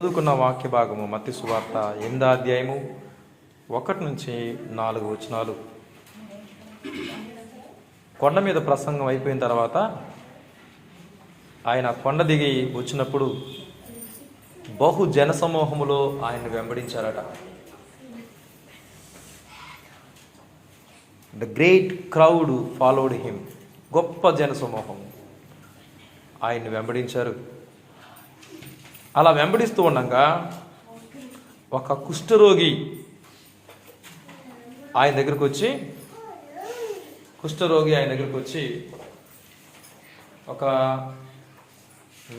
చదువుకున్న వాక్య భాగము మత్తయి సువార్త 8వ అధ్యాయము 1 నుంచి 4 వచనాలు. కొండ మీద ప్రసంగం అయిపోయిన తర్వాత ఆయన కొండ దిగి వచ్చినప్పుడు బహు జనసమూహములో ఆయన వెంబడించారట. The great crowd followed him. గొప్ప జనసమూహం ఆయన్ని వెంబడించారు. అలా వెంబడిస్తూ ఉండగా ఒక కుష్ఠరోగి ఆయన దగ్గరకు వచ్చి ఒక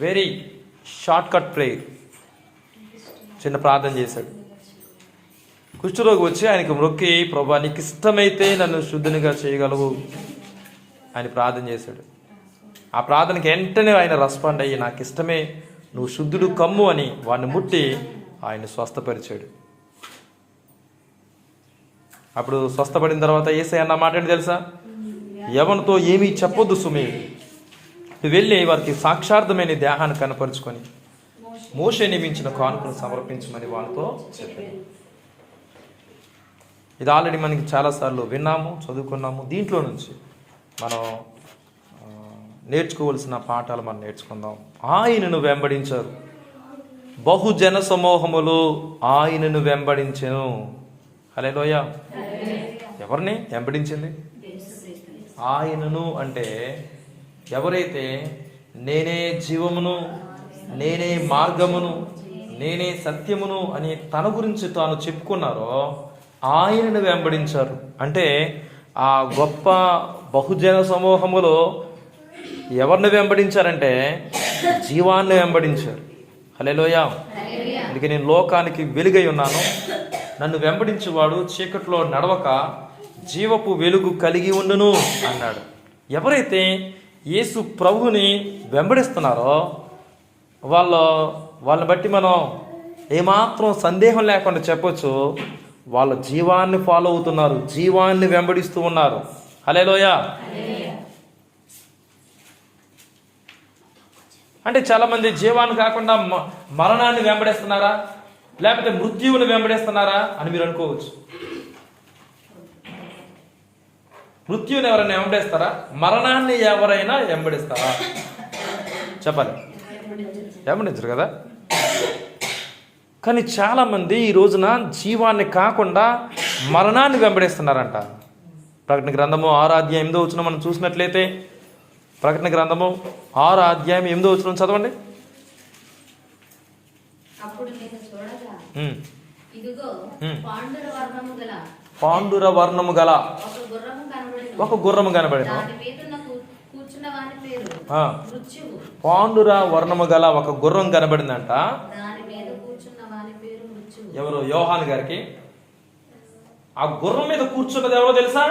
వెరీ షార్ట్ కట్ ప్రేయర్, చిన్న ప్రార్థన చేశాడు. కుష్ఠరోగి వచ్చి ఆయనకు మొక్కి, ప్రభా నీకు ఇష్టమైతే నన్ను శుద్ధునిగా చేయగలవు అని ప్రార్థన చేశాడు. ఆ ప్రార్థనకి వెంటనే ఆయన రెస్పాండ్ అయ్యి, నాకు ఇష్టమే, నువ్వు శుద్ధుడు కమ్ము అని వాడిని ముట్టి ఆయన స్వస్థపరిచాడు. అప్పుడు స్వస్థపడిన తర్వాత యేసయ్య అన్న మాట ఏంటి తెలుసా? ఎవరితో ఏమీ చెప్పొద్దు సుమి, నువ్వు వెళ్ళి వారికి సాక్షార్థమైన దేహాన్ని కనపరుచుకొని మోషే నియమించిన కానుకను సమర్పించమని వాళ్ళతో చెప్పాడు. ఇది ఆల్రెడీ మనకి చాలాసార్లు విన్నాము, చదువుకున్నాము. దీంట్లో నుంచి మనం నేర్చుకోవలసిన పాఠాలు మనం నేర్చుకుందాం. ఆయనను వెంబడించారు. బహుజన సమూహములు ఆయనను వెంబడించెను. హల్లెలూయా. ఎవరిని వెంబడించింది? ఆయనను అంటే ఎవరైతే నేనే జీవమును, నేనే మార్గమును, నేనే సత్యమును అని తన గురించి తాను చెప్పుకున్నారో ఆయనను వెంబడించారు. అంటే ఆ గొప్ప బహుజన సమూహములో ఎవరిని వెంబడించారంటే జీవాన్ని వెంబడించారు. హల్లెలూయా. అందుకే నేను లోకానికి వెలుగై ఉన్నాను, నన్ను వెంబడించేవాడు చీకట్లో నడవక జీవపు వెలుగు కలిగి ఉండును అన్నాడు. ఎవరైతే ప్రభువుని వెంబడిస్తున్నారో వాళ్ళని బట్టి మనం ఏమాత్రం సందేహం లేకుండా చెప్పొచ్చు, వాళ్ళ జీవాన్ని ఫాలో అవుతున్నారు, జీవాన్ని వెంబడిస్తూ ఉన్నారు. హల్లెలూయా. అంటే చాలామంది జీవాన్ని కాకుండా మరణాన్ని వెంబడిస్తున్నారా, లేకపోతే మృత్యువుని వెంబడిస్తున్నారా అని మీరు అనుకోవచ్చు. మృత్యువుని ఎవరైనా వెంబడిస్తారా? మరణాన్ని ఎవరైనా వెంబడిస్తారా? చెప్పాలి, వెంబడించరు కదా. కానీ చాలామంది ఈ రోజున జీవాన్ని కాకుండా మరణాన్ని వెంబడిస్తున్నారంట. ప్రకటన గ్రంథము 6వ అధ్యాయం 8వ వచనం మనం చూసినట్లయితే, ప్రకటన గ్రంథము 6వ అధ్యాయం 8వ వచనం చదవండి. పాండుర వర్ణము గల ఒక గుర్రము కనబడిన. పాండుర వర్ణము గల ఒక గుర్రం కనబడిందంట. ఎవరు? యోహాను గారికి. ఆ గుర్రం మీద కూర్చున్నది ఎవరో తెలుసా?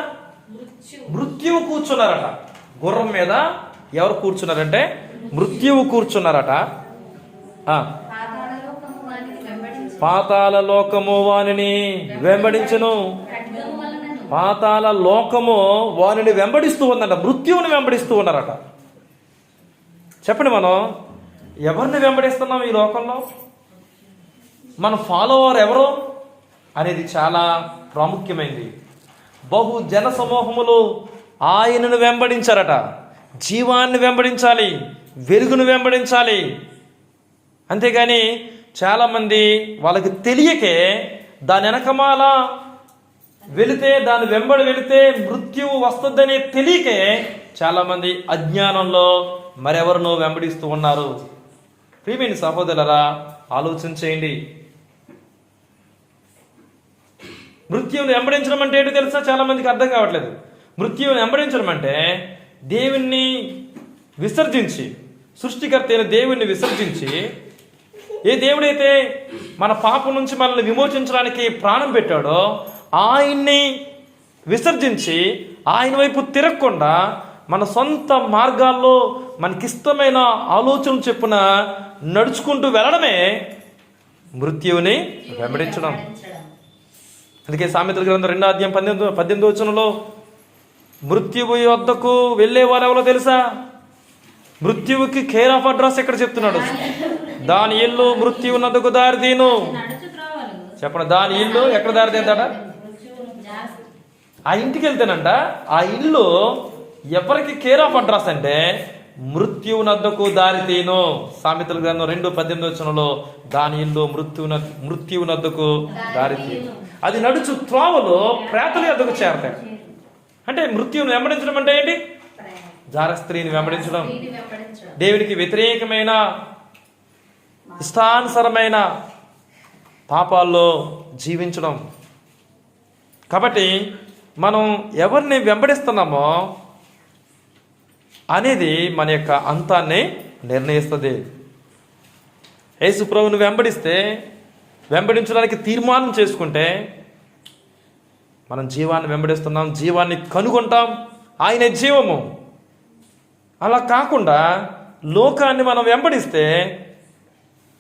మృత్యువు కూర్చున్నారట. గుర్రం మీద ఎవరు కూర్చున్నారంటే మృత్యువు కూర్చున్నారట. పాతాళ లోకము వానిని వెంబడించును. పాతాళ లోకము వానిని వెంబడిస్తూ ఉందంట, మృత్యువుని వెంబడిస్తూ ఉన్నారట. చెప్పండి, మనం ఎవరిని వెంబడిస్తున్నాం ఈ లోకంలో? మన ఫాలోవర్ ఎవరు అనేది చాలా ప్రాముఖ్యమైనది. బహు జన సమూహములు ఆయనను వెంబడించారట. జీవాన్ని వెంబడించాలి, వెలుగును వెంబడించాలి. అంతేగాని చాలామంది వాళ్ళకి తెలియకే దాని వెనకమాల వెళితే, దాని వెంబడి వెళితే మృత్యువు వస్తుందని తెలియకే చాలామంది అజ్ఞానంలో మరెవరినో వెంబడిస్తూ ఉన్నారు. ప్రియమైన సహోదరులారా, ఆలోచన చేయండి. మృత్యువుని వెంబడించడం అంటే ఏంటో తెలుసా? చాలా మందికి అర్థం కావట్లేదు. మృత్యువుని వెంబడించడం అంటే దేవుణ్ణి విసర్జించి, సృష్టికర్త అయిన దేవుణ్ణి విసర్జించి, ఏ దేవుడైతే మన పాపం నుంచి మనల్ని విమోచించడానికి ప్రాణం పెట్టాడో ఆయన్ని విసర్జించి ఆయన వైపు తిరగకుండా మన సొంత మార్గాల్లో మనకిష్టమైన ఆలోచన చెప్పున నడుచుకుంటూ వెళ్ళడమే మృత్యువుని వెంబడించడం. అందుకే సామెతల గ్రంథం 2వ అధ్యాయం 18వ వచనంలో మృత్యువు యొద్దకు వెళ్ళే వారు ఎవరో తెలుసా? మృత్యువుకి కేర్ ఆఫ్ అడ్రస్ ఎక్కడ చెప్తున్నాడు? దాని ఇల్లు మృత్యువునందుకు దారితీను. చెప్పండి, దాని ఇల్లు ఎక్కడ దారితీందట? ఆ ఇంటికి వెళ్తేనంట ఆ ఇల్లు ఎవరికి కేర్ ఆఫ్ అడ్రస్ అంటే మృత్యువునద్దకు దారితీను. సామెతల గ్రంథం 2:18 దాని ఇల్లు మృత్యువునద్దకు దారితీను. అది నడుచు త్రోవలో ప్రేతల యొద్దకు చేరతాయి. అంటే మృత్యువును వెంబడించడం అంటే ఏంటి? జార స్త్రీని వెంబడించడం, దేవునికి వ్యతిరేకమైన ఇష్టానుసరమైన పాపాల్లో జీవించడం. కాబట్టి మనం ఎవరిని వెంబడిస్తున్నామో అనేది మన యొక్క అంతాన్ని నిర్ణయిస్తుంది. యేసు ప్రభువును వెంబడించడానికి తీర్మానం చేసుకుంటే మనం జీవాన్ని వెంబడిస్తున్నాం, జీవాన్ని కనుగొంటాం. ఆయనే జీవము. అలా కాకుండా లోకాన్ని మనం వెంబడిస్తే,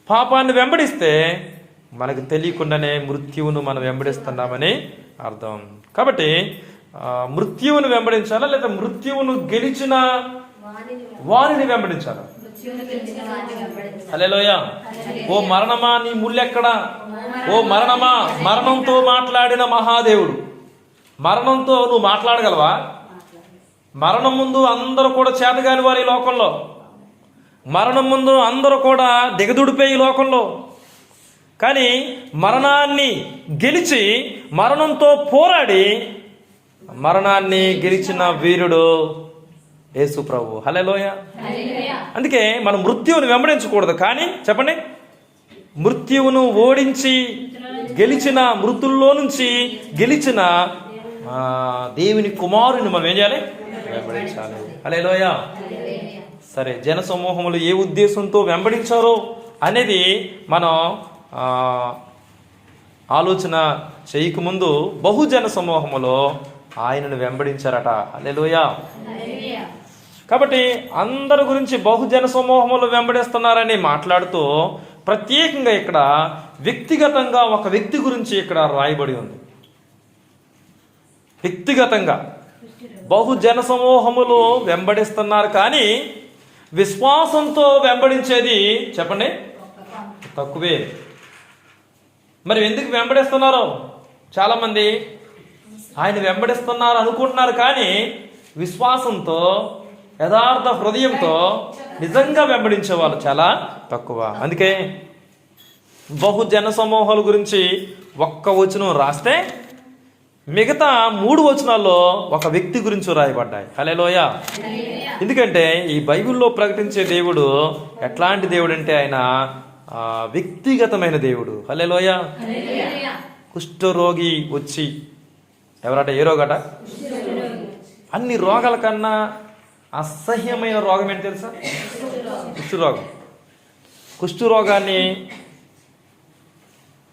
పాపాన్ని వెంబడిస్తే మనకు తెలియకుండానే మృత్యువును మనం వెంబడిస్తున్నామని అర్థం. కాబట్టి మృత్యువును వెంబడించాలా లేదా మృత్యువును గెలిచిన వారిని వెంబడించాలా? హల్లెలూయా. ఓ మరణమా నీ ముల్లెక్కడా? ఓ మరణమా, మరణంతో మాట్లాడిన మహాదేవుడు. మరణంతో నువ్వు మాట్లాడగలవా? మరణం ముందు అందరూ కూడా చేతగాని వారు ఈ లోకంలో. మరణం ముందు అందరూ కూడా దిగదుడిపోయి ఈ లోకంలో. కానీ మరణాన్ని గెలిచి మరణంతో పోరాడి మరణాన్ని గెలిచిన వీరుడు యేసు ప్రభు. హల్లెలూయా. అందుకే మనం మృత్యువును వెంబడించకూడదు, కానీ చెప్పండి, మృత్యువును ఓడించి గెలిచిన, మృతుల్లో నుంచి గెలిచిన దేవుని కుమారుని మనం ఏం చేయాలి? వెంబడించాలి. హల్లెలూయా. సరే, జన సమూహములు ఏ ఉద్దేశంతో వెంబడించారో అనేది మనం ఆలోచన చేయకముందు బహుజన సమూహములో ఆయనను వెంబడించారట. హల్లెలూయా. కాబట్టి అందరి గురించి బహుజన సమూహములు వెంబడిస్తున్నారని మాట్లాడుతూ ప్రత్యేకంగా ఇక్కడ వ్యక్తిగతంగా ఒక వ్యక్తి గురించి ఇక్కడ రాయబడి ఉంది. వ్యక్తిగతంగా బహుజన సమూహములు వెంబడిస్తున్నారు, కానీ విశ్వాసంతో వెంబడించేది చెప్పండి తక్కువే. మరి ఎందుకు వెంబడిస్తున్నారు? చాలామంది ఆయన వెంబడిస్తున్నారు అనుకుంటున్నారు, కానీ విశ్వాసంతో, యథార్థ హృదయంతో నిజంగా వెంబడించే వాళ్ళు చాలా తక్కువ. అందుకే బహుజన సమూహాల గురించి ఒక్క వచనం రాస్తే మిగతా 3 వచనాల్లో ఒక వ్యక్తి గురించి రాయబడ్డాయి. హల్లెలూయా. ఎందుకంటే ఈ బైబిల్లో ప్రకటించే దేవుడు ఎట్లాంటి దేవుడు అంటే ఆయన వ్యక్తిగతమైన దేవుడు. హల్లెలూయా. కుష్ఠరోగి వచ్చి, ఎవరట? ఏ రోగట? అన్ని రోగాల కన్నా అసహ్యమైన రోగం ఏంటి తెలుసా? కుష్ఠరోగం. కుష్ఠరోగాన్ని,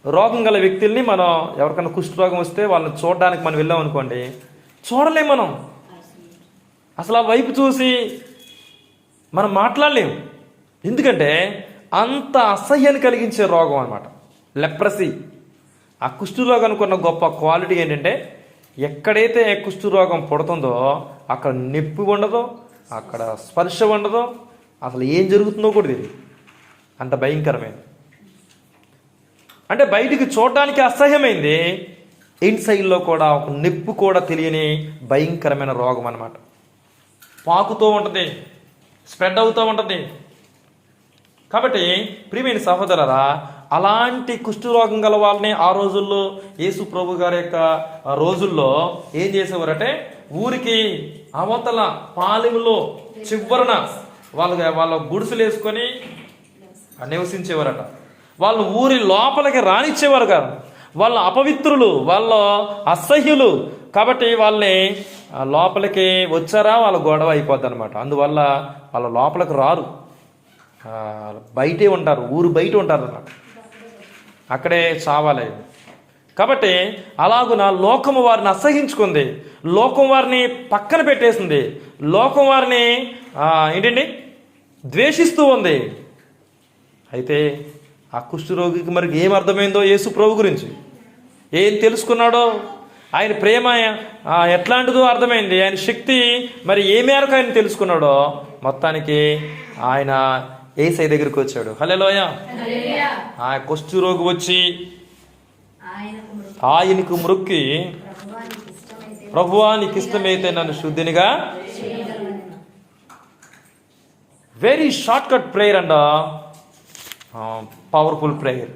రోగం గల వ్యక్తుల్ని మనం ఎవరికైనా కుష్ఠరోగం వస్తే వాళ్ళని చూడడానికి మనం వెళ్ళాం అనుకోండి, చూడలేం మనం. అసలు ఆ వైపు చూసి మనం మాట్లాడలేం. ఎందుకంటే అంత అసహ్యాన్ని కలిగించే రోగం అన్నమాట లెప్రసీ. ఆ కుష్ఠరోగానికి ఉన్న గొప్ప క్వాలిటీ ఏంటంటే ఎక్కడైతే కుష్ఠరోగం పుడుతుందో అక్కడ నొప్పి ఉండదు, అక్కడ స్పర్శ ఉండదు, అసలు ఏం జరుగుతుందో కూడా తెలియదు. అంత భయంకరమైంది. అంటే బయటికి చూడడానికి అసహ్యమైంది, ఇన్సైడ్లో కూడా ఒక నొప్పి కూడా తెలియని భయంకరమైన రోగం అన్నమాట. పాకుతూ ఉంటుంది, స్ప్రెడ్ అవుతూ ఉంటుంది. కాబట్టి ప్రియమైన సహోదరులారా, అలాంటి కుష్ఠరోగం గల వాళ్ళని ఆ రోజుల్లో, యేసు ప్రభు గారి యొక్క రోజుల్లో ఏం చేసేవారంటే ఊరికి అవతల పాలెంలో చివరన వాళ్ళ గుడిసెలు వేసుకొని నివసించేవారట. వాళ్ళు ఊరి లోపలికి రానిచ్చేవారు కాదు. వాళ్ళ అపవిత్రులు, వాళ్ళ అసహ్యులు. కాబట్టి వాళ్ళని లోపలికి వచ్చారా వాళ్ళ గొడవ అయిపోద్ది అనమాట. అందువల్ల వాళ్ళ లోపలికి రారు, బయటే ఉంటారు, ఊరు బయట ఉంటారు అన్నమాట. అక్కడే చావాలి. కాబట్టి అలాగున లోకము వారిని అసహించుకుంది, లోకం వారిని పక్కన పెట్టేసింది, లోకం వారిని ఏంటండి ద్వేషిస్తూ ఉంది. అయితే ఆ కుష్ఠరోగికి మరి ఏం అర్థమైందో యేసు ప్రభు గురించి, ఏం తెలుసుకున్నాడో, ఆయన ప్రేమ ఎట్లాంటిదో అర్థమైంది, ఆయన శక్తి మరి ఏ మేరకు ఆయన తెలుసుకున్నాడో మొత్తానికి ఆయన యేసయ్య దగ్గరికి వచ్చాడు. హల్లెలూయ. ఆ కుష్ఠరోగి వచ్చి ఆయనకు మ్రొక్కి, ప్రభువా నీకు ఇష్టమైతే నన్ను శుద్ధినిగా, very short cut prayer and powerful prayer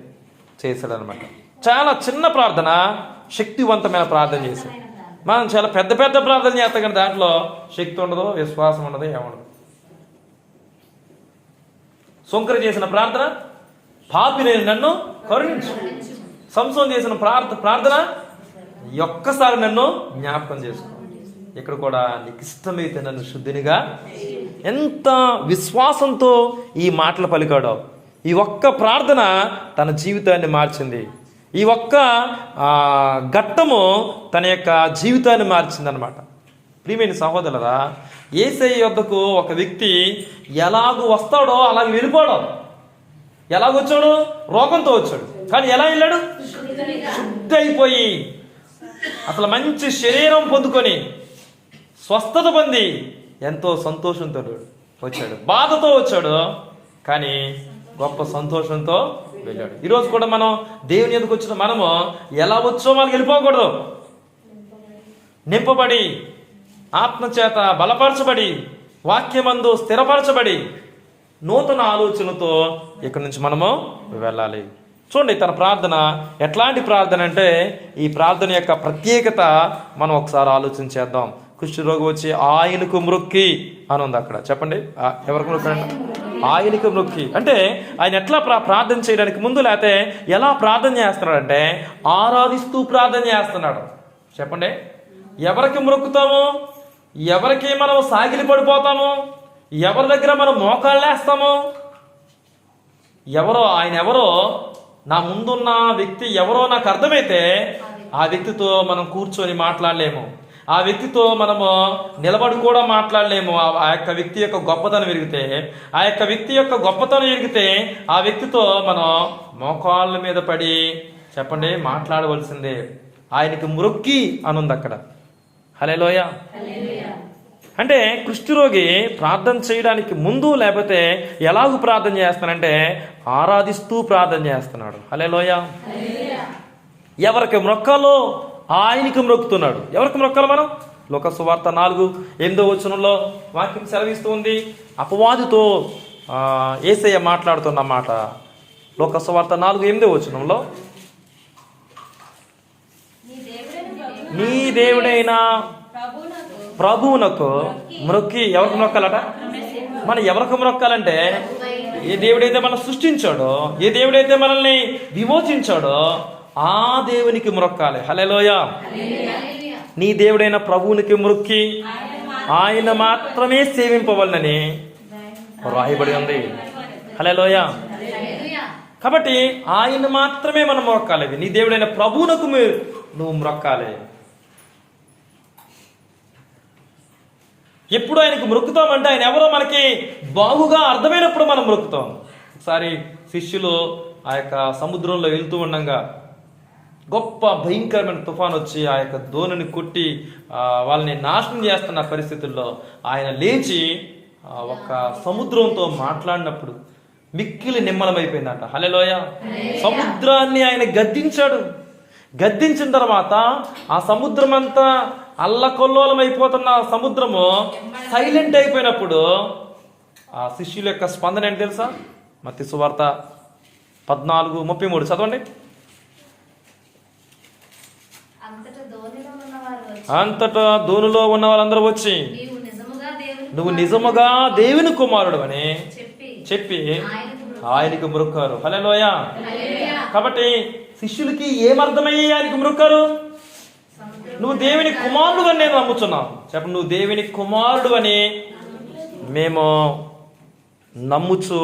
చేశాడు అనమాట. చాలా చిన్న ప్రార్థన, శక్తివంతమైన ప్రార్థన చేశాడు. మనం చాలా పెద్ద పెద్ద ప్రార్థన చేస్తాం కానీ దాంట్లో శక్తి ఉండదు, విశ్వాసం ఉండదు, ఏముండదు. శంకర్ చేసిన ప్రార్థన, పాపిని నన్ను కరుణించు. సంసోన్ చేసిన ప్రార్థన, ఒక్కసారి నన్ను జ్ఞాపకం చేసుకో. ఇక్కడ కూడా నీకు ఇష్టమైతే నన్ను శుద్ధినిగా. ఎంత విశ్వాసంతో ఈ మాటలు పలికాడో. ఈ ఒక్క ప్రార్థన తన జీవితాన్ని మార్చింది. ఈ ఒక్క ఘట్టము తన యొక్క జీవితాన్ని మార్చిందనమాట. ప్రియమైన సహోదరులారా, యేసయ్య యొద్దకు ఒక వ్యక్తి ఎలాగూ వస్తాడో అలాగే వెళ్ళిపోవడం. ఎలాగొచ్చాడు? రోగంతో వచ్చాడు. కానీ ఎలా వెళ్ళాడు? శుద్ధి అయిపోయి అసలు మంచి శరీరం పొందుకొని స్వస్థత పొంది ఎంతో సంతోషంతో వచ్చాడు. బాధతో వచ్చాడు కానీ గొప్ప సంతోషంతో వెళ్ళాడు. ఈరోజు కూడా మనం దేవుని ఎదుకు వచ్చిన మనము ఎలా వచ్చో వాళ్ళకి వెళ్ళిపోకూడదు. నింపబడి, ఆత్మచేత బలపరచబడి, వాక్యమందు స్థిరపరచబడి, నూతన ఆలోచనతో ఇక్కడి నుంచి మనము వెళ్ళాలి. చూడండి తన ప్రార్థన ఎట్లాంటి ప్రార్థన అంటే, ఈ ప్రార్థన యొక్క ప్రత్యేకత మనం ఒకసారి ఆలోచన చేద్దాం. కుష్ఠరోగి వచ్చి ఆయనకు మ్రొక్కి అని ఉంది అక్కడ. చెప్పండి, ఎవరికి మ్రొక్కండి? ఆయనకు మ్రొక్కి అంటే ఆయన ఎట్లా ప్రార్థన చేయడానికి ముందు, లేకపోతే ఎలా ప్రార్థన చేస్తున్నాడంటే ఆరాధిస్తూ ప్రార్థన చేస్తున్నాడు. చెప్పండి, ఎవరికి మ్రొక్కుతాము? ఎవరికి మనం సాగిలి పడిపోతాము? ఎవరి దగ్గర మనం మోకాళ్ళు వేస్తాము? ఎవరో, ఆయన ఎవరో, నా ముందున్న వ్యక్తి ఎవరో నాకు అర్థమైతే ఆ వ్యక్తితో మనం కూర్చొని మాట్లాడలేము. ఆ వ్యక్తితో మనము నిలబడి కూడా మాట్లాడలేము. ఆ యొక్క వ్యక్తి యొక్క గొప్పతనం ఎరిగితే, ఆ యొక్క వ్యక్తి యొక్క గొప్పతనం ఎరిగితే ఆ వ్యక్తితో మనం మోకాళ్ళ మీద పడి చెప్పండి మాట్లాడవలసిందే. ఆయనకి మ్రొక్కి అనుంది అక్కడ. హల్లెలూయా. అంటే కుష్ఠరోగి ప్రార్థన చేయడానికి ముందు, లేకపోతే ఎలాగూ ప్రార్థన చేస్తానంటే ఆరాధిస్తూ ప్రార్థన చేస్తున్నాడు. హల్లెలూయా. ఎవరికి మ్రొక్కాలో ఆయనకి మ్రొక్కుతున్నాడు. ఎవరికి మ్రొక్కాలి మనం? లోక సువార్త 4:8 వాక్యం సెలవిస్తూ ఉంది. అపవాదితో యేసయ్య మాట్లాడుతున్న మాట. లోక సువార్త 4:8 నీ దేవుడైన ప్రభువునకు మ్రొక్కి. ఎవరికి మ్రొక్కాలట? మనం ఎవరికి మ్రొక్కాలంటే ఏ దేవుడైతే మనం సృష్టించాడో, ఏ దేవుడైతే మనల్ని విమోచించాడో ఆ దేవునికి మ్రొక్కాలి. హల్లెలూయా. నీ దేవుడైన ప్రభువునికి మ్రొక్కి ఆయన మాత్రమే సేవింపవలనని రాయబడి ఉంది. హల్లెలూయా. కాబట్టి ఆయన మాత్రమే మనం మ్రొక్కాలి. నీ దేవుడైన ప్రభువునకు నువ్వు మ్రొక్కాలి. ఎప్పుడు ఆయనకు మ్రొక్కుతామంటే ఆయన ఎవరో మనకి బాగుగా అర్థమైనప్పుడు మనం మ్రొక్కుతాం. ఒకసారి శిష్యులు ఆ యొక్క సముద్రంలో వెళ్తూ ఉండగా గొప్ప భయంకరమైన తుఫాన్ వచ్చి ఆ యొక్క దోణిని కొట్టి వాళ్ళని నాశనం చేస్తున్న పరిస్థితుల్లో ఆయన లేచి ఒక సముద్రంతో మాట్లాడినప్పుడు మిక్కిలి నిమ్మలమైపోయిందంట. హల్లెలూయా. సముద్రాన్ని ఆయన గద్దించాడు. గద్దించిన తర్వాత ఆ సముద్రం అంతా అల్లకొల్లోలం అయిపోతున్న సముద్రము సైలెంట్ అయిపోయినప్పుడు ఆ శిష్యుల యొక్క స్పందన ఏంటి తెలుసా? మత్తయి సువార్త 14:33 చదవండి. అంతటా దోణిలో ఉన్న వాళ్ళందరూ వచ్చి నువ్వు నిజముగా దేవుని కుమారుడు అని చెప్పి ఆయనకు మ్రొక్కారు. హల్లెలూయా. కాబట్టి శిష్యులకి ఏమర్థమయ్యి ఆయనకు మ్రొక్కారు? నువ్వు దేవుని కుమారుడు అని నేను నమ్ముచున్నాను. చెప్పండి, నువ్వు దేవుని కుమారుడు అని మేము నమ్ముచు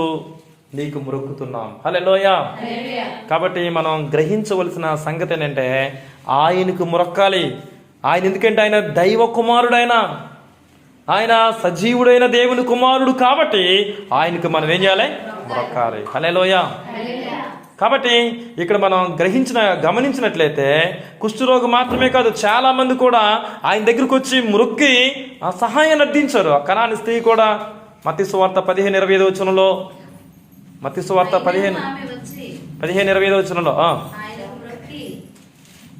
నీకు మ్రొక్కుతున్నాం. హల్లెలూయా. కాబట్టి మనం గ్రహించవలసిన సంగతి ఏంటంటే ఆయనకు మ్రొక్కాలి. ఆయన ఎందుకంటే ఆయన దైవ కుమారుడు, ఆయన సజీవుడైన దేవుని కుమారుడు. కాబట్టి ఆయనకు మనం ఏం చేయాలి? మ్రొక్కాలి. హల్లెలూయా. కాబట్టి ఇక్కడ మనం గమనించినట్లయితే కుష్ఠరోగి మాత్రమే కాదు, చాలా మంది కూడా ఆయన దగ్గరకు వచ్చి మ్రొక్కి ఆ సహాయాన్ని అర్థించారు. ఆ కనాని స్త్రీ కూడా మత్తయి సువార్త 15:25 వచనంలో, మత్తయి సువార్త 15:25 వచనంలో,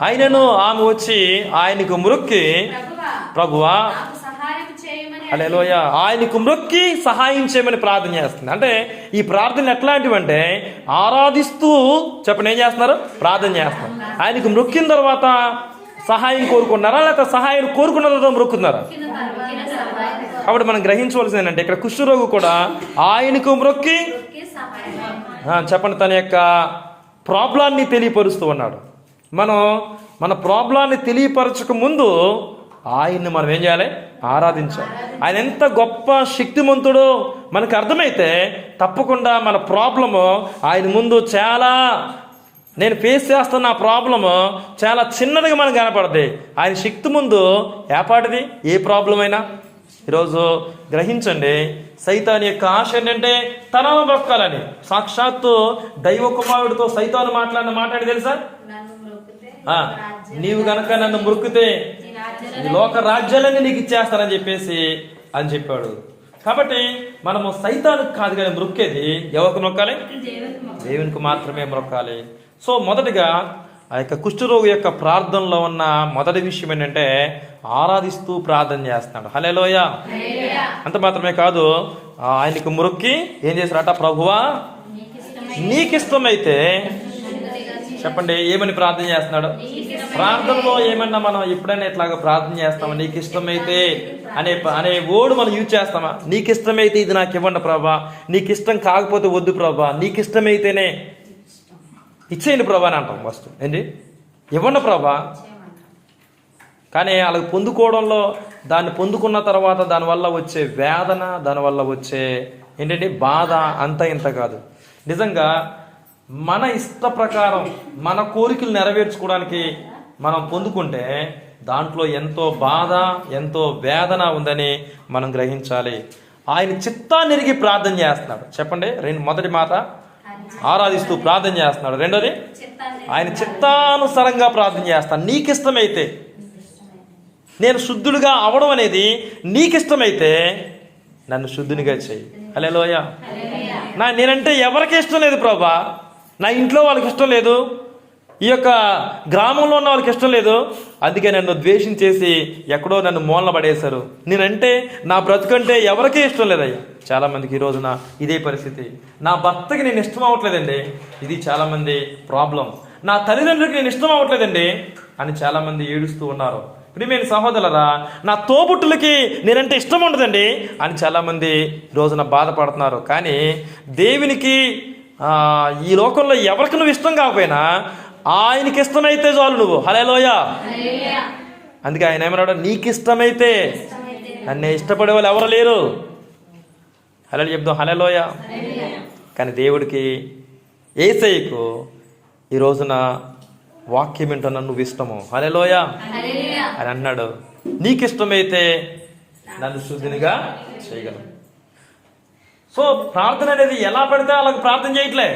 ఆయనను ఆమె వచ్చి ఆయనకు మ్రొక్కి, ప్రభువా, హల్లెలూయా, ఆయనకు మ్రొక్కి సహాయం చేయమని ప్రార్థన చేస్తుంది. అంటే ఈ ప్రార్థనలు ఎట్లాంటివంటే ఆరాధిస్తూ చెప్పండి ఏం చేస్తున్నారు, ప్రార్థన చేస్తున్నారు. ఆయనకు మ్రొక్కిన తర్వాత సహాయం కోరుకున్నారా, లేకపోతే సహాయం కోరుకున్న తర్వాత మ్రొక్కున్నారా? కాబట్టి మనం గ్రహించవలసింది ఏంటంటే ఇక్కడ కుష్ఠరోగి కూడా ఆయనకు మ్రొక్కి చెప్పండి తన యొక్క ప్రాబ్లాన్ని తెలియపరుస్తూ ఉన్నాడు. మనం మన ప్రాబ్లాన్ని తెలియపరచక ముందు ఆయన్ని మనం ఏం చేయాలి, ఆరాధించాలి. ఆయన ఎంత గొప్ప శక్తిమంతుడో మనకు అర్థమైతే తప్పకుండా మన ప్రాబ్లము ఆయన ముందు చాలా, నేను ఫేస్ చేస్తున్న ఆ ప్రాబ్లము చాలా చిన్నదిగా మనకు కనపడదు. ఆయన శక్తి ముందు ఏపాటిది ఏ ప్రాబ్లం అయినా. ఈరోజు గ్రహించండి, సైతాన్ యొక్క ఆశ ఏంటంటే తనను బ్రతకాలని. సాక్షాత్తు దైవ కుమారుడితో సైతాను మాట్లాడి తెలుసా, నీవు గనక నన్ను మొక్కితే ఈ లోక రాజ్యాలన్నీ నీకు ఇచ్చేస్తానని చెప్పేసి అని చెప్పాడు. కాబట్టి మనము సైతానికి కాదు కానీ మొక్కేది ఎవరికి మొక్కాలి, దేవునికి మాత్రమే మొక్కాలి. సో మొదటిగా ఆ యొక్క కుష్ఠరోగి యొక్క ప్రార్థనలో ఉన్న మొదటి విషయం ఏంటంటే ఆరాధిస్తూ ప్రార్థన చేస్తున్నాడు. హల్లెలూయా. అంత మాత్రమే కాదు, ఆయనకు మొక్కి ఏం చేశారట, ప్రభువా నీకిష్టమైతే, చెప్పండి ఏమని ప్రార్థన చేస్తున్నాడు. ప్రార్థనలో ఏమన్నా మనం ఎప్పుడైనా ఇట్లాగా ప్రార్థన చేస్తామా, నీకు ఇష్టమైతే అనే వర్డ్ మనం యూజ్ చేస్తామా? నీకు ఇష్టమైతే ఇది నాకు ఇవ్వండి ప్రభా, నీకు ఇష్టం కాకపోతే వద్దు ప్రభా, నీకు ఇష్టమైతేనే ఇచ్చేయండి ప్రభా అని అంటాం. ఫస్ట్ ఏంటి, ఇవ్వండి ప్రభా. కానీ అలా పొందుకోవడంలో, దాన్ని పొందుకున్న తర్వాత దానివల్ల వచ్చే వేదన, దానివల్ల వచ్చే ఏంటంటే బాధ అంత ఇంత కాదు. నిజంగా మన ఇష్ట ప్రకారం మన కోరికలు నెరవేర్చుకోవడానికి మనం పొందుకుంటే దాంట్లో ఎంతో బాధ, ఎంతో వేదన ఉందని మనం గ్రహించాలి. ఆయన చిత్తాన్ని ఎరిగి ప్రార్థన చేస్తున్నాడు. చెప్పండి, మొదటి మాట ఆరాధిస్తూ ప్రార్థన చేస్తున్నాడు. రెండోది ఆయన చిత్తానుసారంగా ప్రార్థన చేస్తాను. నీకిష్టమైతే, నేను శుద్ధుడిగా అవడం అనేది నీకిష్టమైతే నన్ను శుద్ధునిగా చేయి. హల్లెలూయా. నేనంటే ఎవరికి ఇష్టం లేదు ప్రభా, నా ఇంట్లో వాళ్ళకి ఇష్టం లేదు, ఈ యొక్క గ్రామంలో ఉన్న వాళ్ళకి ఇష్టం లేదు, అందుకే నన్ను ద్వేషించేసి ఎక్కడో నన్ను మూలన పడేశారు. నేనంటే, నా బ్రతుకంటే ఎవరికీ ఇష్టం లేదయ్యా. చాలామందికి ఈ రోజున ఇదే పరిస్థితి. నా భర్తకి నేను ఇష్టం అవ్వట్లేదండి, ఇది చాలామంది ప్రాబ్లం. నా తల్లిదండ్రులకి నేను ఇష్టం అవ్వట్లేదండి అని చాలామంది ఏడుస్తూ ఉన్నారు. ప్రియమైన సహోదరులారా, నా తోబుట్టులకి నేనంటే ఇష్టం ఉండదండి అని చాలామంది ఈ రోజున బాధపడుతున్నారు. కానీ దేవునికి ఈ లోకంలో ఎవరికి నువ్వు ఇష్టం కాకపోయినా ఆయనకి ఇష్టమైతే చాలు నువ్వు. హల్లెలూయా. అందుకే ఆయన ఏమన్నాడు, నీకు ఇష్టమైతే, నన్ను ఇష్టపడే వాళ్ళు ఎవరు లేరు. హల్లెలూయా చెప్దాం, హల్లెలూయా. కానీ దేవుడికి, యేసయ్యకు ఈ రోజున వాక్యం వింటున్నా నువ్వు ఇష్టము. హల్లెలూయా అని అన్నాడు. నీకు ఇష్టమైతే నన్ను శుద్ధినిగా చేయగలను. సో ప్రార్థన అనేది ఎలా పడితే అలాగ ప్రార్థన చేయట్లే.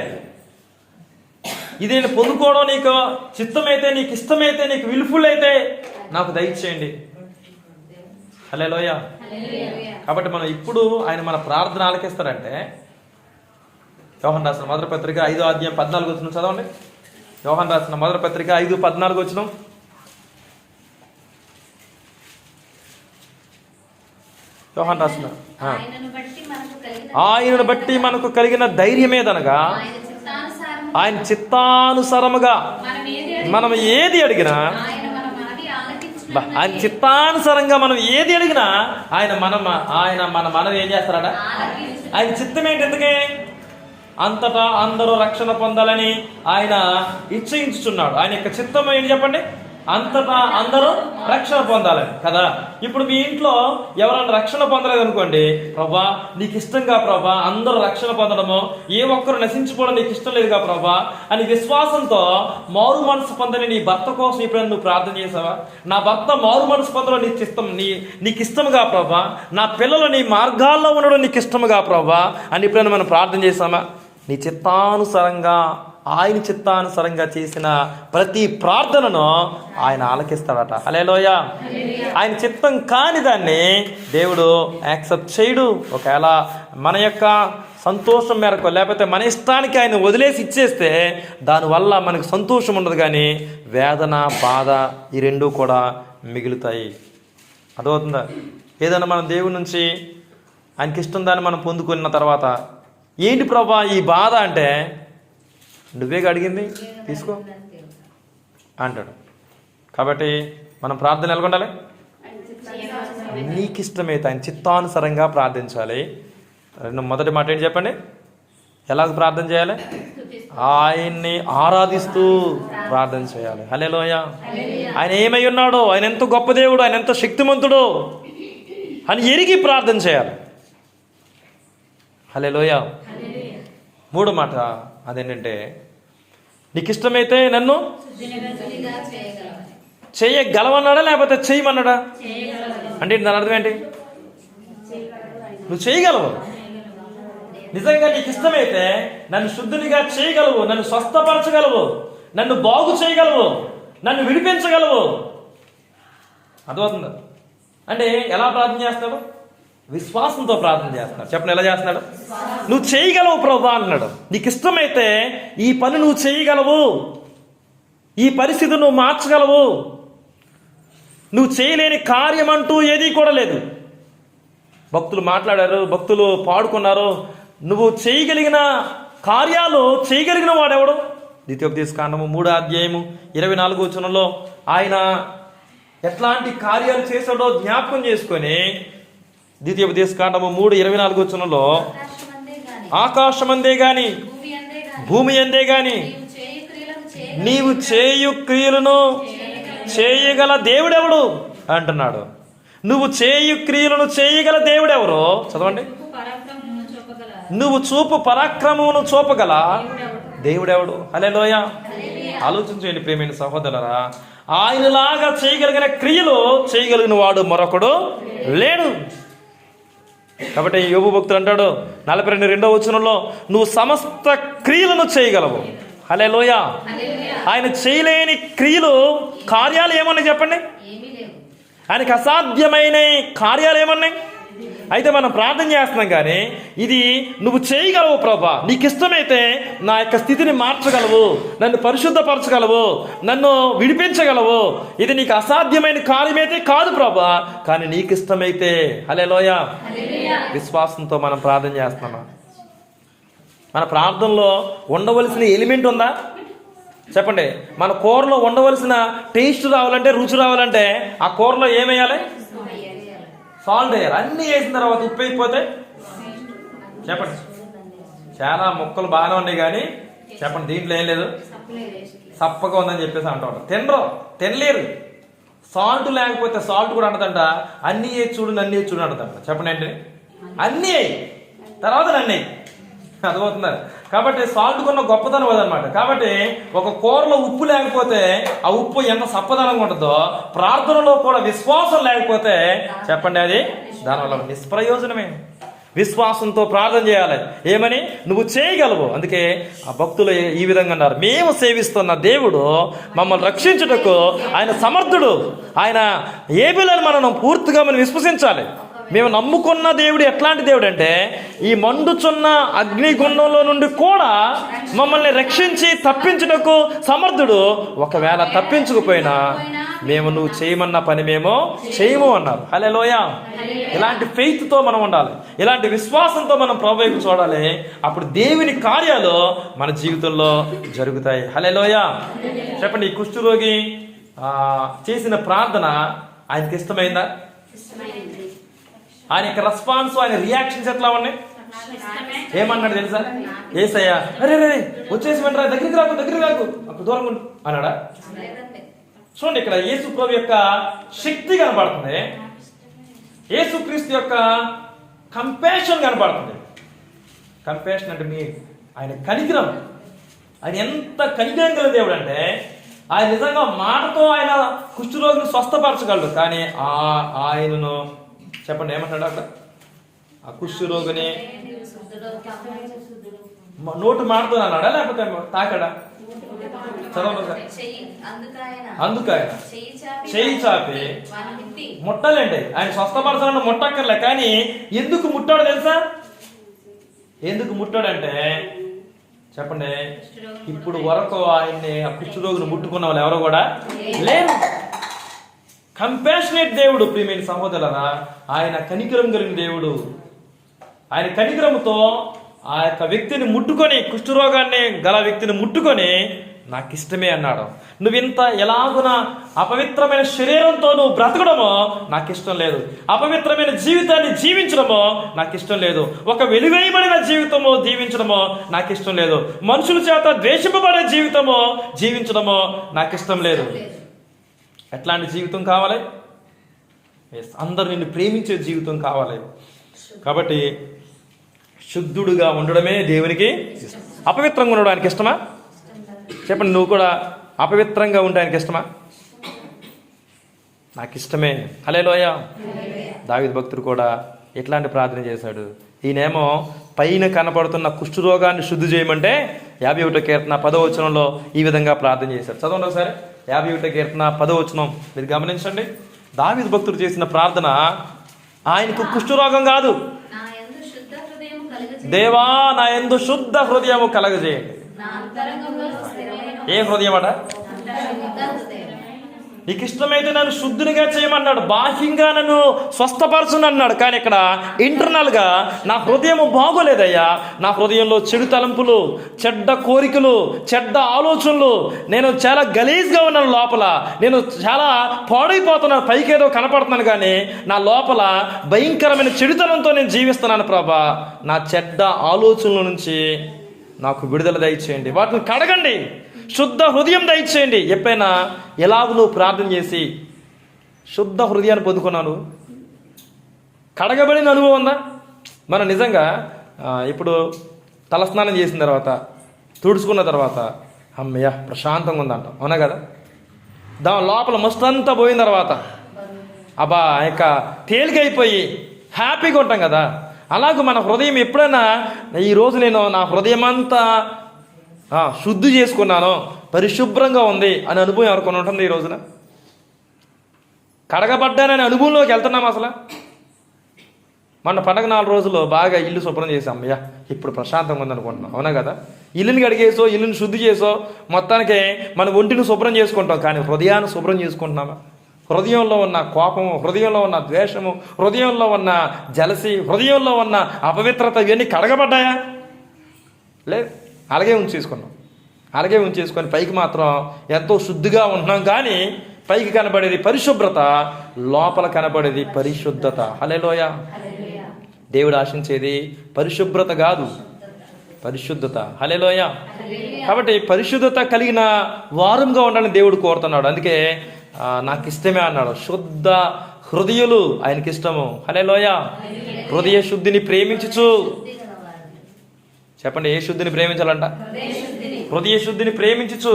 ఇది నేను పొందుకోవడం నీకు చిత్తమైతే, నీకు ఇష్టమైతే, నీకు విల్ఫుల్ అయితే నాకు దయచేయండి. హల్లెలూయా. కాబట్టి మనం ఇప్పుడు ఆయన మన ప్రార్థన ఆలకిస్తారంటే, యోహాను రాసిన మొదటి పత్రిక 5వ అధ్యాయం 14 వచనం చదవండి. యోహాను రాసిన మొదటి పత్రిక 5:14 వచనం. యోహాను రాసిన, ఆయనను బట్టి మనకు కలిగిన ధైర్యమేదనగా ఆయన చిత్తానుసారముగా మనం ఏది అడిగినా, ఆయన చిత్తానుసారంగా మనం ఏది అడిగినా ఆయన మన మనవి ఏం చేస్తారట. ఆయన చిత్తం ఏంటి? ఎందుకే అంతటా అందరూ రక్షణ పొందాలని ఆయన ఇచ్చయించుచున్నాడు. ఆయన యొక్క చిత్తం ఏంటి చెప్పండి? అంతటా అందరూ రక్షణ పొందాలని కదా. ఇప్పుడు మీ ఇంట్లో ఎవరైనా రక్షణ పొందలేదు అనుకోండి, ప్రభా నీకు ఇష్టంగా ప్రభా అందరూ రక్షణ పొందడము, ఏ ఒక్కరు నశించుకోవడం నీకు ఇష్టం లేదుగా ప్రభా అని విశ్వాసంతో మారు మనసు పొందని నీ భర్త కోసం ఎప్పుడైనా నువ్వు ప్రార్థన చేసావా? నా భర్త మారు మనసు పొందడం నీకు ఇష్టముగా ప్రభా, నా పిల్లలు నీ మార్గాల్లో ఉండడం నీకు ఇష్టముగా ప్రభా అని ఎప్పుడైనా మనం ప్రార్థన చేసామా? నీ చిత్తానుసారంగా ఆయన చిత్తానుసారంగా చేసిన ప్రతి ప్రార్థనను ఆయన ఆలకిస్తాడట. హల్లెలూయా. ఆయన చిత్తం కాని దాన్ని దేవుడు యాక్సెప్ట్ చేయడు. ఒకవేళ మన యొక్క సంతోషం మేరకు లేకపోతే మన ఇష్టానికి ఆయన వదిలేసి ఇచ్చేస్తే దానివల్ల మనకు సంతోషం ఉండదు, కానీ వేదన, బాధ ఈ రెండూ కూడా మిగులుతాయి. అర్థమవుతుందా? ఏదైనా మనం దేవుడి నుంచి ఆయనకి ఇష్టం దాన్ని మనం పొందుకున్న తర్వాత ఏంటి ప్రభా ఈ బాధ అంటే, నువ్వే అడిగింది తీసుకో అంటాడు. కాబట్టి మనం ప్రార్థన ఎలాగొండాలి? నీకు ఇష్టమైతే ఆయన చిత్తానుసారంగా ప్రార్థించాలి. మొదటి మాట ఏంటి చెప్పండి? ఎలాగ ప్రార్థన చేయాలి? ఆయన్ని ఆరాధిస్తూ ప్రార్థన చేయాలి. హల్లెలూయా. ఆయన ఏమై ఉన్నాడో, ఆయన ఎంత గొప్ప దేవుడు, ఆయన ఎంత శక్తిమంతుడో అని ఎరిగి ప్రార్థన చేయాలి. హల్లెలూయా. మూడో మాట అదేంటంటే, నీకు ఇష్టమైతే నన్ను చేయగలవన్నాడా లేకపోతే చేయమన్నాడా? అంటే దాని అర్థం ఏంటి? నువ్వు చేయగలవు. నిజంగా నీకు ఇష్టమైతే నన్ను శుద్ధునిగా చేయగలవు, నన్ను స్వస్థపరచగలవు, నన్ను బాగు చేయగలవు, నన్ను విడిపించగలవు. అర్థమవుతుందా? అంటే ఎలా ప్రార్థన చేస్తాడు? విశ్వాసంతో ప్రార్థన చేస్తున్నాడు. చెప్పండి, ఎలా చేస్తున్నాడు? నువ్వు చేయగలవు ప్రభువా అన్నాడు. నీకు ఇష్టమైతే ఈ పని నువ్వు చేయగలవు, ఈ పరిస్థితి నువ్వు మార్చగలవు, నువ్వు చేయలేని కార్యం అంటూ ఏదీ కూడా లేదు. భక్తులు మాట్లాడారు, భక్తులు పాడుకున్నారు. నువ్వు చేయగలిగిన కార్యాలు చేయగలిగిన వాడెవడు? ద్వితీయోపదేశకాండము 3:24 ఆయన ఎట్లాంటి కార్యాలు చేశాడో జ్ఞాపకం చేసుకొని, ద్వితీయోపదేశకాండము 3:24 ఆకాశమందే గాని భూమి అందే గాని నీవు చేయు క్రియలను చేయగల దేవుడెవడు అంటున్నాడు. నువ్వు చేయు క్రియలను చేయగల దేవుడెవరు? చదవండి. నువ్వు చూపు పరాక్రమమును చూపగల దేవుడెవడు? హల్లెలూయా. ఆలోచించండి ప్రియమైన సహోదరులారా, ఆయనలాగా చేయగలిగిన క్రియలు చేయగలిగిన వాడు మరొకడు లేడు. కాబట్టి యోబు భక్తుడు అంటాడు 42:2 నువ్వు సమస్త క్రియలను చేయగలవు. హల్లెలూయా. ఆయన చేయలేని క్రియలు, కార్యాలు ఏమన్నాయి చెప్పండి? ఆయనకి అసాధ్యమైన కార్యాలు ఏమన్నాయి? అయితే మనం ప్రార్థన చేస్తున్నాం, కానీ ఇది నువ్వు చేయగలవు ప్రభా, నీకు ఇష్టమైతే నా యొక్క స్థితిని మార్చగలవు, నన్ను పరిశుద్ధపరచగలవు, నన్ను విడిపించగలవు. ఇది నీకు అసాధ్యమైన కార్యమైతే కాదు ప్రభా, కానీ నీకు ఇష్టమైతే. హల్లెలూయా. విశ్వాసంతో మనం ప్రార్థన చేస్తున్నామా? మన ప్రార్థనలో ఉండవలసిన ఎలిమెంట్ ఉందా? చెప్పండి. మన కూరలో ఉండవలసిన టేస్ట్ రావాలంటే, రుచి రావాలంటే ఆ కూరలో ఏమేయాలి? సాల్ట్ వేయాలి. అన్నీ వేసిన తర్వాత ఉప్పు అయిపోతే చెప్పండి. చాలా ముక్కలు బాగానే ఉన్నాయి, కానీ చెప్పండి దీంట్లో ఏం లేదు, సప్పగా ఉందని చెప్పేసి అంటాడు. తినలేరు. సాల్ట్ లేకపోతే సాల్ట్ కూడా అంటదంట, అన్నీ వేసి చూడు నన్ను వేసి చూడు అంటదంట. చెప్పండి ఏంటి? అన్నీ వేయి తర్వాత నన్ను. అర్థమవుతున్నారు? కాబట్టి సాల్ట్ కొన్న గొప్పదనం అదనమాట. కాబట్టి ఒక కూరలో ఉప్పు లేకపోతే ఆ ఉప్పు ఎంత సప్పదనంగా ఉంటుందో, ప్రార్థనలో కూడా విశ్వాసం లేకపోతే చెప్పండి అది దానివల్ల నిష్ప్రయోజనమే. విశ్వాసంతో ప్రార్థన చేయాలి. ఏమని? నువ్వు చేయగలవు. అందుకే ఆ భక్తులు ఈ విధంగా అన్నారు, మేము సేవిస్తున్న దేవుడు మమ్మల్ని రక్షించుటకు ఆయన సమర్థుడు. ఆయన ఏబిలని మనం పూర్తిగా మనం విశ్వసించాలి. మేము నమ్ముకున్న దేవుడు ఎట్లాంటి దేవుడు అంటే, ఈ మండుచున్న అగ్నిగుండంలో నుండి కూడా మమ్మల్ని రక్షించి తప్పించుటకు సమర్థుడు. ఒకవేళ తప్పించకపోయినా మేము నువ్వు చేయమన్న పని మేము చేయము అన్నారు. హల్లెలూయా. ఇలాంటి ఫెయిత్తో మనం ఉండాలి, ఇలాంటి విశ్వాసంతో మనం ప్రభు వైపు చూడాలి. అప్పుడు దేవుని కార్యాలు మన జీవితంలో జరుగుతాయి. హల్లెలూయా. చెప్పండి, ఈ కుష్ఠరోగి చేసిన ప్రార్థన ఆయనకి ఇష్టమైందా? ఆయన యొక్క రెస్పాన్స్, ఆయన రియాక్షన్స్ ఎట్లా ఉన్నాయి? ఏమన్నాడు తెలుసా? యేసయ్య అరే వచ్చేసి వెంటరా, దగ్గరికి రాకు అప్పుడు దూరం అన్నాడా? చూడండి, ఇక్కడ యేసు ప్రభు యొక్క శక్తి కనపడుతుంది, యేసుక్రీస్తు యొక్క కంపాషన్ కనపడుతుంది. కంపాషన్ అంటే ఆయన కనికరం. ఆయన ఎంత కనికరం గల దేవుడు అంటే, ఆయన నిజంగా మాటతో ఆయన కుష్ఠరోగిని స్వస్థపరచగలడు. కానీ ఆయనను చెప్పండి ఏమంటాడు అక్కడ? ఆ కుష్ఠరోగిని నోటు మాడుతూ అన్నాడా లేకపోతే తాకాడా? చదవండి సార్. అందుకు ఆయన చెయ్యి చాపి ముట్టాలండి. ఆయన స్వస్థపరచాలని ముట్టక్కర్లే, కానీ ఎందుకు ముట్టాడు తెలుసా? ఎందుకు ముట్టాడంటే చెప్పండి, ఇప్పుడు వరకు ఆయన్ని ఆ కుష్ఠరోగిని ముట్టుకున్న వాళ్ళు ఎవరో కూడా లేరు. కంపాషనేట్ దేవుడు ప్రియమైన సహోదరులారా, ఆయన కనికరం కలిగిన దేవుడు. ఆయన కనికరంతో ఆ యొక్క వ్యక్తిని ముట్టుకొని, కుష్ఠరోగాన్ని గల వ్యక్తిని ముట్టుకొని నాకు ఇష్టమే అన్నాడు. నువ్వు ఇంత ఎలాగున అపవిత్రమైన శరీరంతో నువ్వు బ్రతకడమో నాకు ఇష్టం లేదు. అపవిత్రమైన జీవితాన్ని జీవించడమో నాకు ఇష్టం లేదు. ఒక వెలివేయబడిన జీవితమో జీవించడమో నాకు ఇష్టం లేదు. మనుషుల చేత ద్వేషింపబడే జీవితమో జీవించడమో నాకు ఇష్టం లేదు. ఎట్లాంటి జీవితం కావాలి? అందరూ నిన్ను ప్రేమించే జీవితం కావాలి. కాబట్టి శుద్ధుడుగా ఉండడమే దేవునికి ఇష్టం. అపవిత్రంగా ఉండడానికి ఇష్టమా? చెప్పండి, నువ్వు కూడా అపవిత్రంగా ఉండడానికి ఇష్టమా? నాకు ఇష్టమే. హల్లెలూయా. దావీదు భక్తుడు కూడా ఎట్లాంటి ప్రార్థన చేశాడు? ఈయనేమో పైన కనపడుతున్న కుష్ఠరోగాన్ని శుద్ధి చేయమంటే 51వ కీర్తన 10వ వచనంలో ఈ విధంగా ప్రార్థన చేశాడు. చదవండి ఒకసారి. 51వ కీర్తన 10వ వచనం మీరు గమనించండి. దావీదు భక్తుడు చేసిన ప్రార్థన, ఆయనకు కుష్ఠరోగం కాదు. దేవా నా యందు శుద్ధ హృదయము కలగజేయండి. ఏ హృదయం అట? నీకు ఇష్టమైతే నన్ను శుద్ధునిగా చేయమన్నాడు. బాహ్యంగా నన్ను స్వస్థపరచుని అన్నాడు. కానీ ఇక్కడ ఇంటర్నల్ గా నా హృదయం బాగోలేదయ్యా. నా హృదయంలో చెడు తలంపులు, చెడ్డ కోరికలు, చెడ్డ ఆలోచనలు, నేను చాలా గలీజ్గా ఉన్నాను. లోపల నేను చాలా పాడైపోతున్నాను. పైకేదో కనపడుతున్నాను కానీ నా లోపల భయంకరమైన చెడుతనంతో నేను జీవిస్తున్నాను ప్రభా. నా చెడ్డ ఆలోచనల నుంచి నాకు విడుదల దయచేయండి. వాటిని కడగండి. శుద్ధ హృదయం దయచేయండి. ఎప్పుడైనా ఎలాగూ నువ్వు ప్రార్థన చేసి శుద్ధ హృదయాన్ని పొందుకున్నాను, కడగబడిన అనుభవం ఉందా? మనం నిజంగా ఇప్పుడు తలస్నానం చేసిన తర్వాత, తుడుచుకున్న తర్వాత అమ్మయ్య ప్రశాంతంగా ఉందంటాం, అవునా కదా? దాని లోపల మస్తంతా పోయిన తర్వాత అబ్బా ఇక తేలికైపోయి హ్యాపీగా ఉంటాం కదా. అలాగే మన హృదయం ఎప్పుడైనా ఈరోజు నేను నా హృదయం అంతా శుద్ధి చేసుకున్నాను, పరిశుభ్రంగా ఉంది అని అనుభవం ఎవరికొని ఉంటుంది ఈ రోజున? కడగబడ్డాననే అనుభవంలోకి వెళ్తున్నాం అసలు? మన పండగ 4 రోజులు బాగా ఇల్లు శుభ్రం చేసాం, అయ్యా ఇప్పుడు ప్రశాంతంగా ఉందనుకుంటున్నాం, అవునా కదా? ఇల్లుని కడిగేసో, ఇల్లుని శుద్ధి చేసో మొత్తానికి మన ఒంటిని శుభ్రం చేసుకుంటాం, కానీ హృదయాన్ని శుభ్రం చేసుకుంటున్నామా? హృదయంలో ఉన్న కోపము, హృదయంలో ఉన్న ద్వేషము, హృదయంలో ఉన్న జలసి, హృదయంలో ఉన్న అపవిత్రత ఇవన్నీ కడగబడ్డాయా? లేదు. అలాగే ఉంచేసుకొని పైకి మాత్రం ఎంతో శుద్ధిగా ఉంటున్నాం, కానీ పైకి కనబడేది పరిశుభ్రత, లోపల కనబడేది పరిశుద్ధత. హల్లెలూయా. దేవుడు ఆశించేది పరిశుభ్రత కాదు, పరిశుద్ధత. హల్లెలూయా. కాబట్టి పరిశుద్ధత కలిగిన వారంగా ఉండాలని దేవుడు కోరుతున్నాడు. అందుకే నాకు ఇష్టమే అన్నాడు. శుద్ధ హృదయులు ఆయనకి ఇష్టము. హల్లెలూయా. హృదయ శుద్ధిని ప్రేమించుచు, చెప్పండి, ఏ శుద్ధిని ప్రేమించాలంట? హృదయ శుద్ధిని ప్రేమించుచు.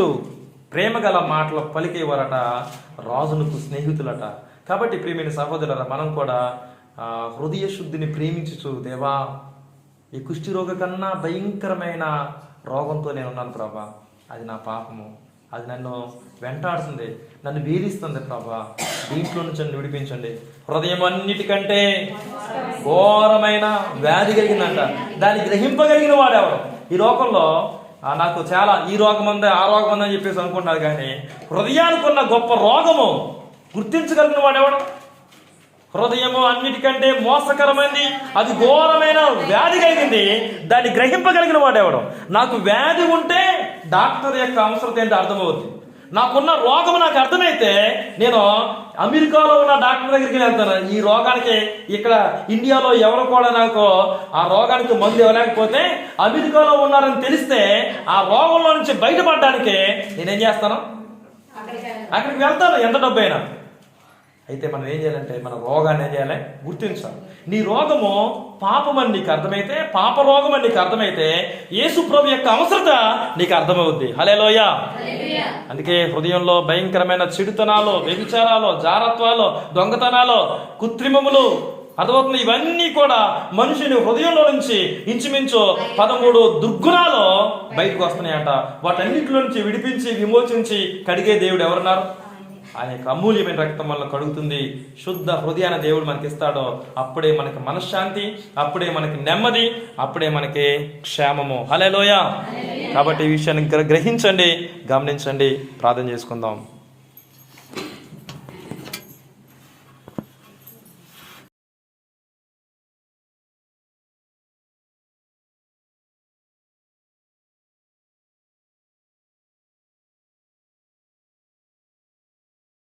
ప్రేమ గల మాటలు పలికేవారట రాజులకు స్నేహితులట. కాబట్టి ప్రియమైన సహోదరులారా, మనం కూడా హృదయ శుద్ధిని ప్రేమించుచు, దేవా ఈ కుష్టి రోగ కన్నా భయంకరమైన రోగంతో నేను ఉన్నాను ప్రభా, అది నా పాపము, అది నన్ను వెంటాడుతుంది, నన్ను వేధిస్తుంది ప్రభా, దీంట్లో నుంచి నన్ను విడిపించండి. హృదయం అన్నిటికంటే ఘోరమైన వ్యాధి కలిగిందంట. దాన్ని గ్రహింపగలిగిన వాడెవరు? ఈ లోకంలో నాకు చాలా ఈ రోగం ఉంది, ఆ రోగం ఉంది అని చెప్పేసి అనుకుంటున్నారు, కానీ హృదయానికి ఉన్న గొప్ప రోగము గుర్తించగలిగిన వాడెవడు? హృదయము అన్నిటికంటే మోసకరమైంది, అది ఘోరమైన వ్యాధి కలిగింది, దాన్ని గ్రహింపగలిగిన వాడెవడు? నాకు వ్యాధి ఉంటే డాక్టర్ యొక్క అవసరం ఏంటో అర్థమవుతుంది. నాకున్న రోగము నాకు అర్థమైతే నేను అమెరికాలో ఉన్న డాక్టర్ దగ్గరికి వెళ్తాను. ఈ రోగానికి ఇక్కడ ఇండియాలో ఎవరు కూడా నాకు ఆ రోగానికి మందు ఇవ్వలేకపోతే అమెరికాలో ఉన్నారని తెలిస్తే ఆ రోగంలో నుంచి బయటపడడానికి నేనేం చేస్తాను? అక్కడికి వెళ్తాను, ఎంత డబ్బు అయినా. అయితే మనం ఏం చేయాలంటే మన రోగాన్ని ఏం చేయాలి? గుర్తించాలి. నీ రోగము పాపమని నీకు అర్థమైతే, పాప రోగం అని నీకు అర్థమైతే యేసు ప్రభు యొక్క అవసరత నీకు అర్థమవుద్ది. హల్లెలూయా. అందుకే హృదయంలో భయంకరమైన చెడుతనాలు, వ్యభిచారాలు, జారత్వాలు, దొంగతనాలు, కృత్రిమములు, అర్థమవుతుంది. ఇవన్నీ కూడా మనుషుని హృదయంలో నుంచి ఇంచుమించు 13 దుర్గుణాలు బయటకు వస్తున్నాయంట. వాటన్నిటిలో నుంచి విడిపించి విమోచించి కడిగే దేవుడు ఎవరున్నారు? ఆయన యొక్క అమూల్యమైన రక్తం వల్ల కడుగుతుంది. శుద్ధ హృదయాన్ని దేవుడు మనకి ఇస్తాడో అప్పుడే మనకి మనశ్శాంతి, అప్పుడే మనకి నెమ్మది, అప్పుడే మనకి క్షేమము. హల్లెలూయా. కాబట్టి ఈ విషయాన్ని గ్రహించండి, గమనించండి, ప్రార్థన చేసుకుందాం.